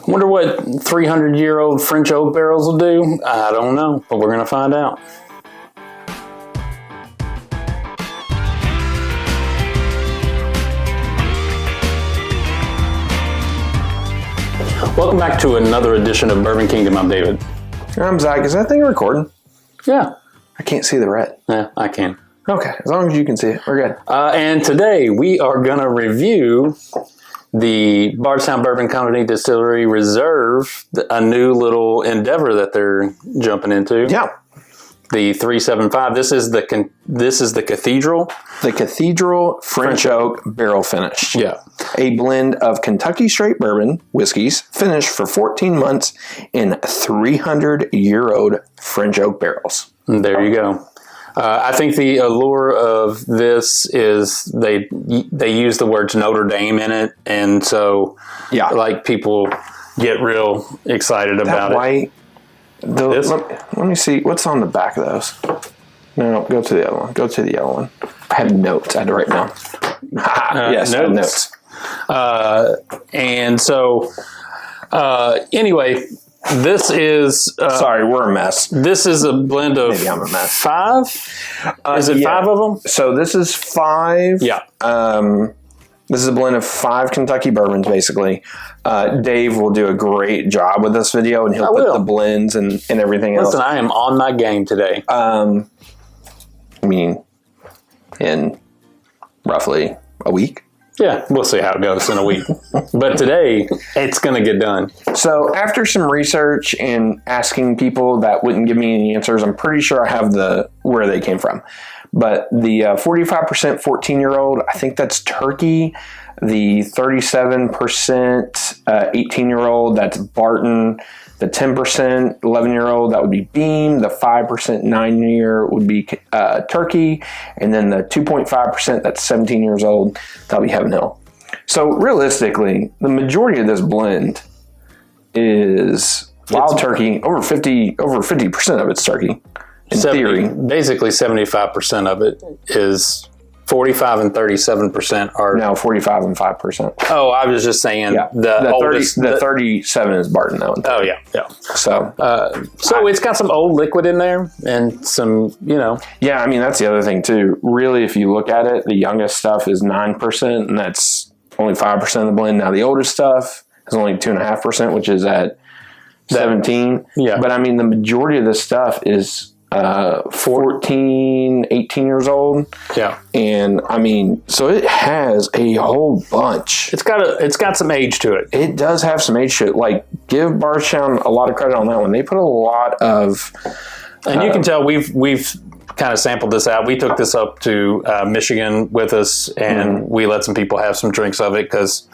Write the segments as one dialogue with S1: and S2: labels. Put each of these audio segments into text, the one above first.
S1: Wonder what 300-year-old French oak barrels will do? I don't know, but we're going to find out. Welcome back to another edition of Bourbon Kingdom. I'm David.
S2: I'm Zach. Is that thing recording?
S1: Yeah.
S2: I can't see the red.
S1: Yeah, I can.
S2: Okay, as long as you can see it, we're good.
S1: And today we are going to review the Bardstown Bourbon Company Distillery Reserve, a new little endeavor that they're jumping into.
S2: Yeah.
S1: The 375. This is the Cathedral.
S2: The Cathedral French Oak Barrel Finish.
S1: Yeah.
S2: A blend of Kentucky straight bourbon whiskeys finished for 14 months in 300-year-old French oak barrels.
S1: There you go. I think the allure of this is they use the words Notre Dame in it, and so like people get real excited about
S2: it. Let me see what's on the back of those. No, go to the other one. Go to the other one. I have notes. I had to write down. Yes, notes.
S1: And so, anyway, this is...
S2: sorry, we're a mess.
S1: This is a blend of
S2: Maybe I'm a mess.
S1: 5? Is it 5 of them?
S2: So this is 5.
S1: Yeah.
S2: This is a blend of 5 Kentucky bourbons, basically. Dave will do a great job with this video, and he'll put the blends and everything else.
S1: Listen, I am on my game today.
S2: I mean, in roughly a week.
S1: Yeah, we'll see how it goes in a week. But today, it's going to get done.
S2: So after some research and asking people that wouldn't give me any answers, I'm pretty sure I have where they came from. But the 45% 14-year-old, I think that's Turkey. The 37% 18-year-old, that's Barton. The 10% 11-year-old, that would be Beam. The 5% 9-year would be Turkey. And then the 2.5%, that's 17 years old, that'll be Heaven Hill. So realistically, the majority of this blend is wild turkey. Over 50% of it's turkey. In theory.
S1: Basically 75% of it is 45 and 37% are...
S2: No, 45 and 5%.
S1: Oh, I was just saying the oldest...
S2: 37 is Barton, though.
S1: Oh, yeah.
S2: So
S1: it's got some old liquid in there and some,
S2: Yeah, I mean, that's the other thing, too. Really, if you look at it, the youngest stuff is 9%, and that's only 5% of the blend. Now, the oldest stuff is only 2.5%, which is at 17.
S1: Yeah.
S2: But, I mean, the majority of this stuff is... 14, 18 years old.
S1: Yeah.
S2: And I mean, so it has a whole bunch.
S1: It's got some age to it.
S2: It does have some age to it. Like, give Bardstown a lot of credit on that one. They put a lot of...
S1: And you can tell we've kind of sampled this out. We took this up to Michigan with us, and we let some people have some drinks of it because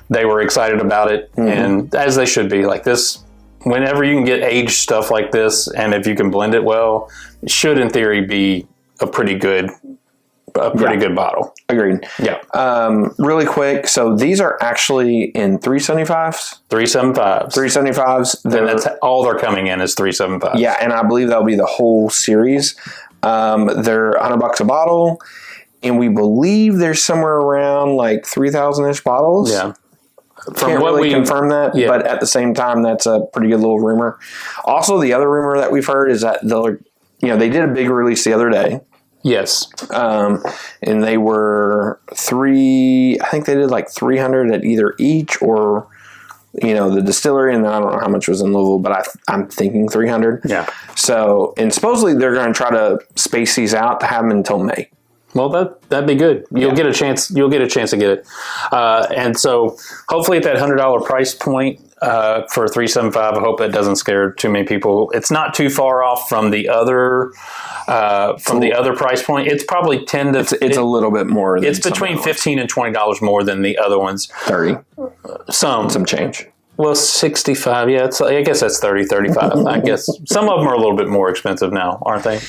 S1: they were excited about it, and as they should be. Like this... Whenever you can get aged stuff like this, and if you can blend it well, it should, in theory, be a pretty good bottle.
S2: Agreed.
S1: Yeah.
S2: Really quick, so these are actually in 375s?
S1: 375s.
S2: 375s.
S1: And that's all they're coming in is 375s.
S2: Yeah, and I believe that'll be the whole series. They're $100 a bottle, and we believe there's somewhere around like 3,000-ish bottles.
S1: Yeah.
S2: Can't really confirm that, but at the same time, that's a pretty good little rumor. Also, the other rumor that we've heard is that they did a big release the other day.
S1: Yes.
S2: And they were I think they did like 300 at either each or, the distillery, and I don't know how much was in Louisville, but I'm thinking 300.
S1: Yeah.
S2: So, and supposedly they're going to try to space these out to have them until May.
S1: Well, that'd be good. You'll get a chance. You'll get a chance to get it, and so hopefully at that $100 price point for 375, I hope that doesn't scare too many people. It's not too far off from the other price point. It's probably 10 to.
S2: It's a little bit more.
S1: It's between $15 and $20 more than the other ones.
S2: 30.
S1: Some
S2: change.
S1: Well, 65. Yeah, I guess that's 30, 35. I guess some of them are a little bit more expensive now, aren't they?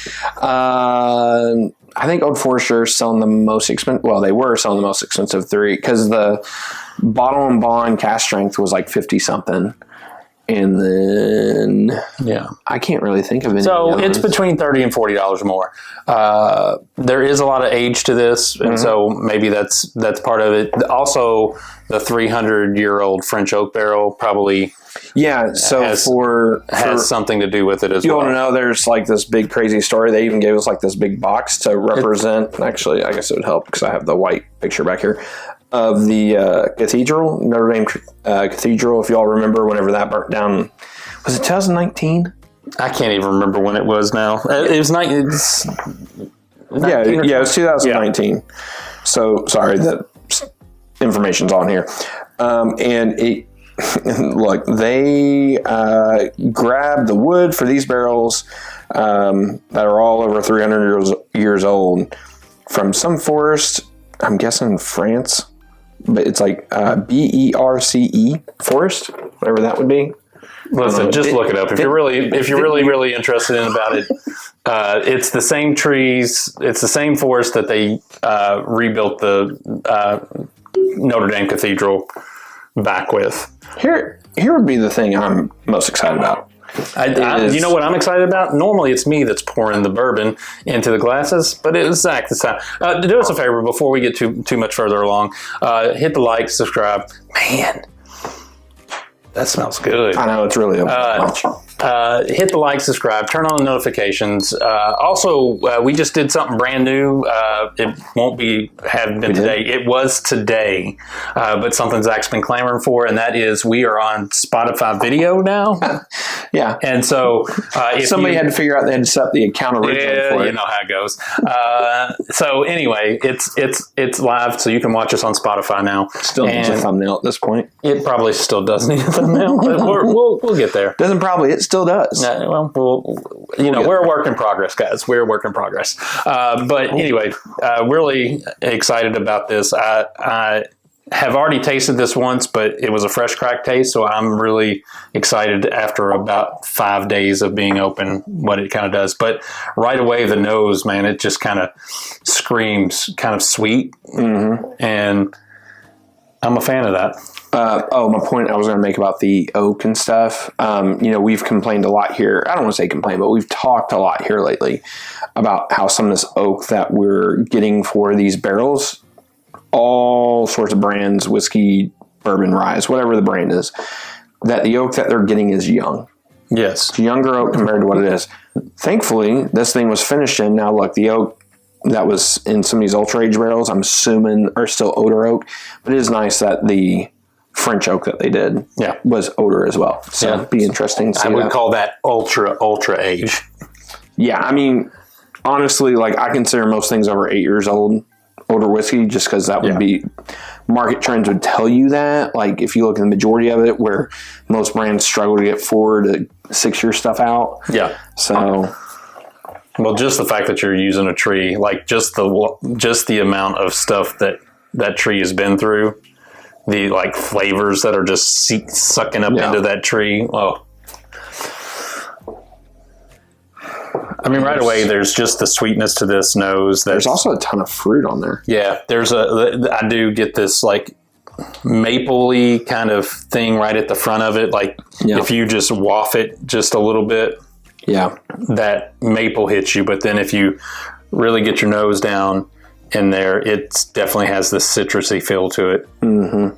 S2: I think Old Forester is selling the most expensive. Well, they were selling the most expensive 3 because the bottle and bond cast strength was like 50 something, And then
S1: Yeah.
S2: I can't really think of any.
S1: So it's between $30 and $40 more. There is a lot of age to this, and so maybe that's part of it. Also, the 300-year-old French oak barrel probably
S2: So
S1: has something to do with it as
S2: you
S1: well.
S2: want to know? There's like this big crazy story. They even gave us like this big box to represent. Actually, I guess it would help because I have the white picture back here of the Cathedral, Notre Dame Cathedral. If y'all remember, whenever that burnt down, was it 2019?
S1: I can't even remember when it was now. It was it
S2: was 2019. So sorry, that information's on here. And it, look, they grabbed the wood for these barrels that are all over 300 years old from some forest, I'm guessing France, but it's like BERCE forest, whatever that would be.
S1: Listen, just look it up if you're really interested in about it. It's the same trees. It's the same forest that they rebuilt the Notre Dame Cathedral back with.
S2: Here would be the thing I'm most excited about.
S1: You know what I'm excited about? Normally it's me that's pouring the bourbon into the glasses, but it was Zach this time. Do us a favor before we get too much further along. Hit the like, subscribe. Man, that smells good.
S2: I know, it's really
S1: hit the like, subscribe, turn on the notifications. Also, we just did something brand new. It won't have been today. It was today, but something Zach's been clamoring for, and that is we are on Spotify video now.
S2: Yeah.
S1: And so if
S2: somebody had to figure out they had to set up the account originally for it.
S1: You know how it goes. So anyway, it's live, so you can watch us on Spotify now.
S2: Still needs a thumbnail at this point.
S1: It probably still does need a thumbnail, but we'll get there.
S2: Doesn't probably. It still does.
S1: We're a work in progress, guys. We're a work in progress. But anyway, really excited about this. I have already tasted this once, but it was a fresh crack taste, so I'm really excited after about 5 days of being open what it kind of does. But right away, the nose, man, it just kind of screams kind of sweet, and I'm a fan of that.
S2: My point I was going to make about the oak and stuff. We've complained a lot here. I don't want to say complain, but we've talked a lot here lately about how some of this oak that we're getting for these barrels, all sorts of brands, whiskey, bourbon, rye, whatever the brand is, that the oak that they're getting is young.
S1: Yes.
S2: It's younger oak compared to what it is. Thankfully, this thing was finished in. Now, look, the oak that was in some of these ultra-aged barrels, I'm assuming, are still odor oak. But it is nice that the French oak that they did was odor as well. So it'd be interesting to see.
S1: I would call that ultra age.
S2: Yeah, I mean, honestly, like I consider most things over 8 years old older whiskey, just because that would be market trends would tell you that. Like if you look at the majority of it, where most brands struggle to get 4 to 6 year stuff out. Yeah. So.
S1: Well, just the fact that you're using a tree, like just the amount of stuff that tree has been through, the like flavors that are just sucking up into that tree. Oh, I mean, right away, there's just the sweetness to this nose.
S2: There's also a ton of fruit on there.
S1: Yeah, I do get this like maple-y kind of thing right at the front of it. Like if you just waft it just a little bit, that maple hits you. But then if you really get your nose down in there, it definitely has this citrusy feel to it. Mm-hmm.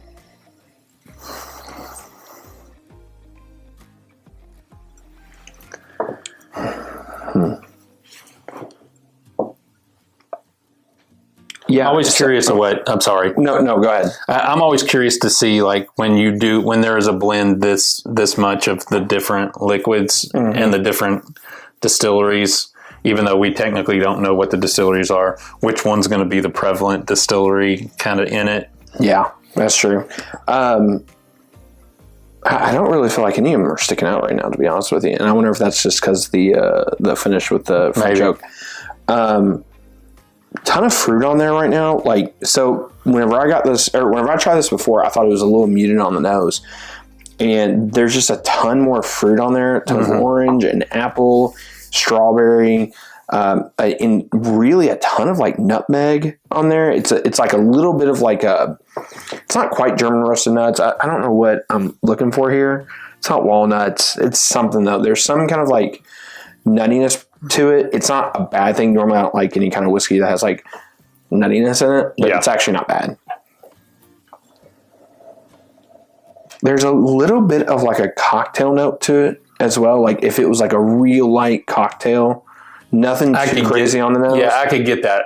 S1: Yeah, I'm always curious of what. I'm sorry.
S2: No, go ahead.
S1: I'm always curious to see like when there is a blend this much of the different liquids and the different distilleries. Even though we technically don't know what the distilleries are, which one's going to be the prevalent distillery kind of in it.
S2: Yeah, that's true. I don't really feel like any of them are sticking out right now, to be honest with you. And I wonder if that's just because the finish with the French oak. Ton of fruit on there right now. Like, so whenever I tried this before, I thought it was a little muted on the nose. And there's just a ton more fruit on there. A ton of orange and apple, strawberry. in really a ton of like nutmeg on there. It's like a little bit of like it's not quite German roasted nuts. I don't know what I'm looking for here. It's not walnuts. It's something though. There's some kind of like nuttiness to it. It's not a bad thing. Normally I don't like any kind of whiskey that has like nuttiness in it, but it's actually not bad. There's a little bit of like a cocktail note to it as well. Like if it was like a real light cocktail, nothing too crazy on the nose.
S1: Yeah, I could get that.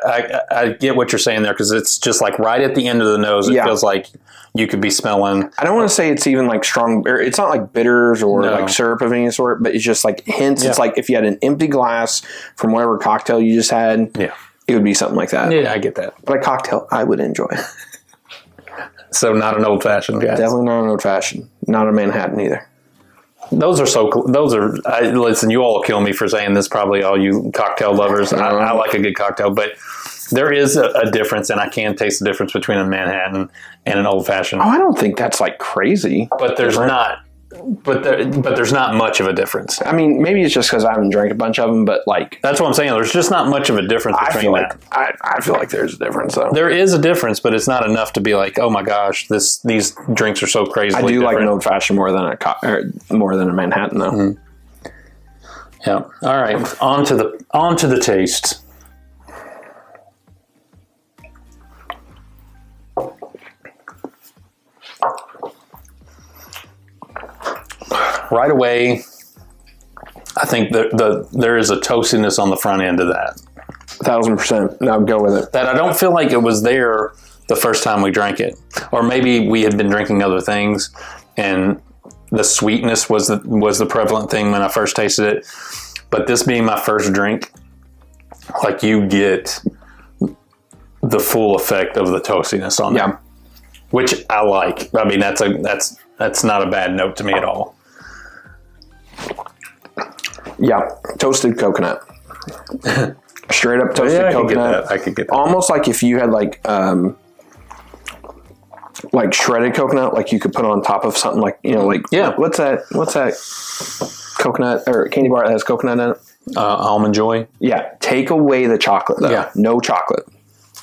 S1: I get what you're saying there because it's just like right at the end of the nose. It feels like you could be smelling. I
S2: don't want to say it's even like strong. Or it's not like bitters or like syrup of any sort, but it's just like hints. Yeah. It's like if you had an empty glass from whatever cocktail you just had, it would be something like that.
S1: Yeah, I get that.
S2: But a cocktail I would enjoy.
S1: So not an old fashioned, guys.
S2: Definitely not an old fashioned. Not a Manhattan either.
S1: Listen, you all will kill me for saying this, probably all you cocktail lovers. I like a good cocktail, but there is a difference, and I can taste the difference between a Manhattan and an old fashioned.
S2: Oh, I don't think that's like crazy.
S1: But there's not. But there's not much of a difference.
S2: I mean, maybe it's just because I haven't drank a bunch of them, but like...
S1: That's what I'm saying. There's just not much of a difference between that.
S2: I feel like there's a difference, though.
S1: There is a difference, but it's not enough to be like, oh my gosh, these drinks are so crazy.
S2: I do like an old fashioned more than a Manhattan, though.
S1: Mm-hmm. Yeah. All right. On to the taste. Right away, I think there is a toastiness on the front end of that.
S2: 1,000%. I'll go with it.
S1: That I don't feel like it was there the first time we drank it. Or maybe we had been drinking other things and the sweetness was the prevalent thing when I first tasted it. But this being my first drink, like you get the full effect of the toastiness on there. Which I like. I mean, that's not a bad note to me at all.
S2: Yeah, toasted coconut. Straight up toasted coconut.
S1: I could get that.
S2: Almost like if you had like shredded coconut, like you could put on top of something like, what's that coconut or candy bar that has coconut in it?
S1: Almond Joy.
S2: Yeah, take away the chocolate though. Yeah, no chocolate.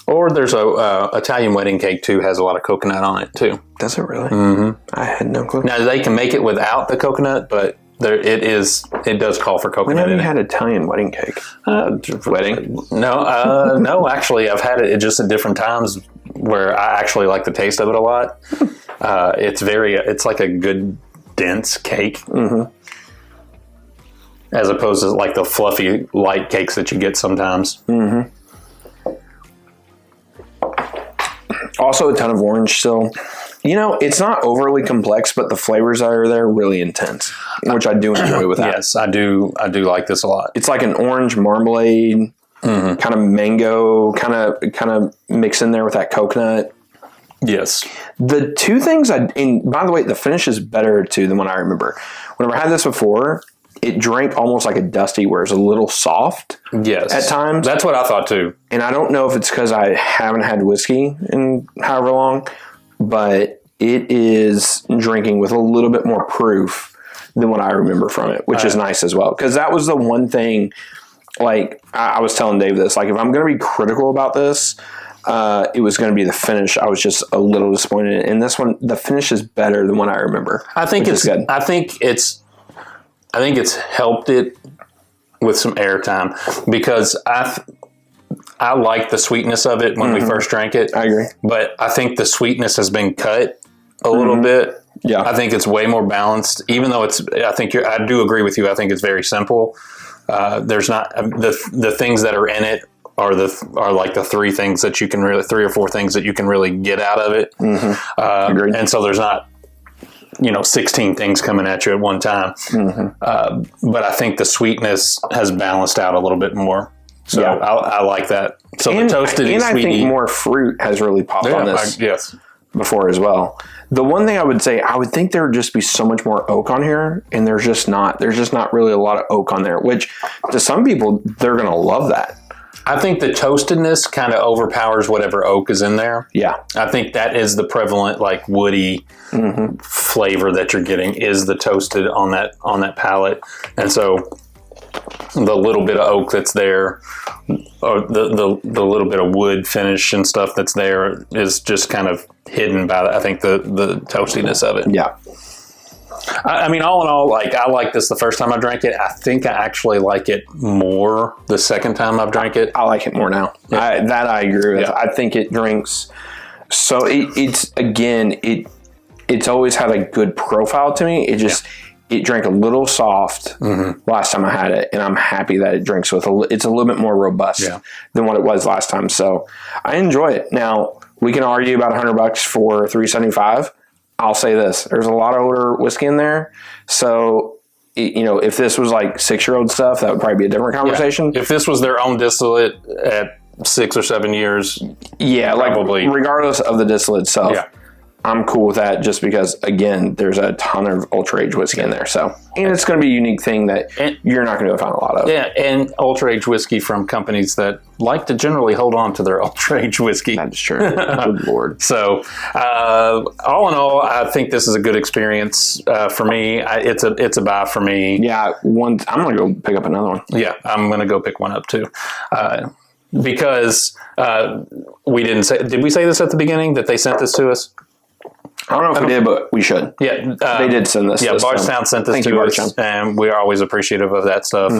S1: Or there's a Italian wedding cake too, has a lot of coconut on it too.
S2: Does it really?
S1: Mm-hmm.
S2: I had no clue.
S1: Now they can make it without the coconut, but it does call for coconut.
S2: When have you had Italian wedding cake? Wedding?
S1: No, actually I've had it just at different times where I actually like the taste of it a lot. It's like a good dense cake. Mm-hmm. As opposed to like the fluffy light cakes that you get sometimes.
S2: Mm-hmm. Also a ton of orange still. It's not overly complex, but the flavors that are there are really intense, which I do enjoy with that.
S1: Yes, I do like this a lot.
S2: It's like an orange marmalade, kind of mango, kind of mix in there with that coconut.
S1: Yes.
S2: The two things by the way, the finish is better too than what I remember. Whenever I had this before, it drank almost like a dusty, where it's a little soft.
S1: Yes.
S2: At times.
S1: That's what I thought too.
S2: And I don't know if it's because I haven't had whiskey in however long, but it is drinking with a little bit more proof than what I remember from it, which is nice as well. Because that was the one thing, like I was telling Dave this, like if I'm going to be critical about this, it was going to be the finish. I was just a little disappointed. And this one, the finish is better than what I remember.
S1: I think it's helped it with some airtime because I like the sweetness of it when we first drank it.
S2: I agree.
S1: But I think the sweetness has been cut a little bit.
S2: Yeah.
S1: I think it's way more balanced, even though I do agree with you. I think it's very simple. There's not the things that are in it are like the three or four things that you can really get out of it. Mm-hmm.
S2: Agreed.
S1: And so there's not, 16 things coming at you at one time. Mm-hmm. But I think the sweetness has balanced out a little bit more. So I like that. So the toasted and sweetie.
S2: I think more fruit has really popped on this.
S1: Yes.
S2: Before as well. The one thing I would say, I would think there would just be so much more oak on here, and there's just not really a lot of oak on there, which to some people, they're going to love that.
S1: I think the toastedness kind of overpowers whatever oak is in there.
S2: Yeah.
S1: I think that is the prevalent, like woody flavor that you're getting is the toasted on that palate. And so the little bit of oak that's there, or the little bit of wood finish and stuff that's there is just kind of hidden by, I think, the toastiness of it.
S2: Yeah.
S1: I mean, all in all, like, I like this the first time I drank it. I think I actually like it more the second time I've drank it.
S2: I like it more now.
S1: Yeah.
S2: I agree with.
S1: Yeah.
S2: I think it drinks. So it's always had a good profile to me. It just it drank a little soft last time I had it, and I'm happy that it drinks with it's a little bit more robust than what it was last time. So I enjoy it. Now we can argue about $100 for $375. I'll say this: there's a lot of older whiskey in there, so if this was like 6-year-old stuff, that would probably be a different conversation.
S1: Yeah. If this was their own distillate at 6 or 7 years, probably.
S2: Like regardless of the distillate itself, I'm cool with that. Just because, again, there's a ton of ultra aged whiskey in there, and it's going to be a unique thing that you're not going to find a lot of.
S1: Yeah, and ultra aged whiskey from companies that like to generally hold on to their ultra aged whiskey.
S2: That's true. Good Lord.
S1: So, all in all, I think this is a good experience for me. It's a buy for me.
S2: Yeah, I'm going to go pick up another one.
S1: Yeah, I'm going to go pick one up too. Because we didn't say, did we say this at the beginning that they sent this to us?
S2: I don't know if we did, but we should.
S1: Yeah.
S2: They did send this.
S1: Yeah, Bardstown sent this to us, and we're always appreciative of that stuff.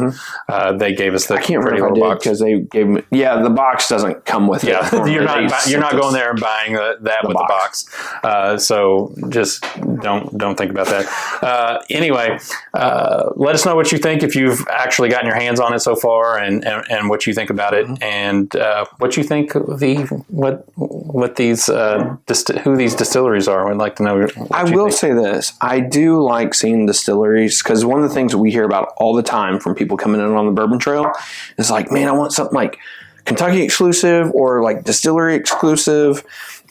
S1: They gave us the
S2: I can't remember if I did because they gave me. Yeah, the box doesn't come with it.
S1: You're not going there and buying that with the box. So just don't think about that. Anyway, let us know what you think if you've actually gotten your hands on it so far, and what you think about it, and what you think of what these who these distilleries are. I'd like to know.
S2: I will say this. I do like seeing distilleries because one of the things we hear about all the time from people coming in on the bourbon trail is like, man, I want something like Kentucky exclusive or like distillery exclusive.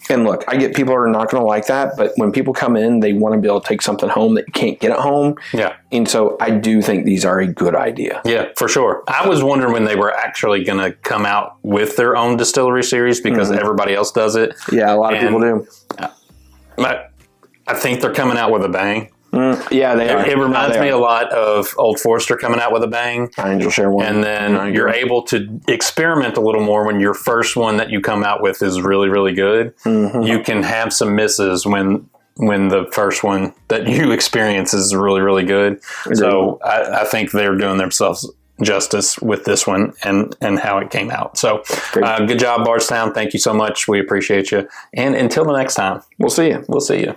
S2: And look, I get people are not going to like that, but when people come in, they want to be able to take something home that you can't get at home.
S1: Yeah.
S2: And so I do think these are a good idea.
S1: Yeah, for sure. I was wondering when they were actually going to come out with their own distillery series because everybody else does it.
S2: Yeah, a lot of people do.
S1: I think they're coming out with a bang.
S2: Yeah, they are.
S1: It reminds me a lot of Old Forester coming out with a bang.
S2: Angel Share one.
S1: And then you're able to experiment a little more when your first one that you come out with is really, really good. You can have some misses when the first one that you experience is really, really good. Agreed. So I think they're doing themselves justice with this one and how it came out. So good job, Bardstown. Thank you so much. We appreciate you. And until the next time,
S2: we'll see you.
S1: We'll see you.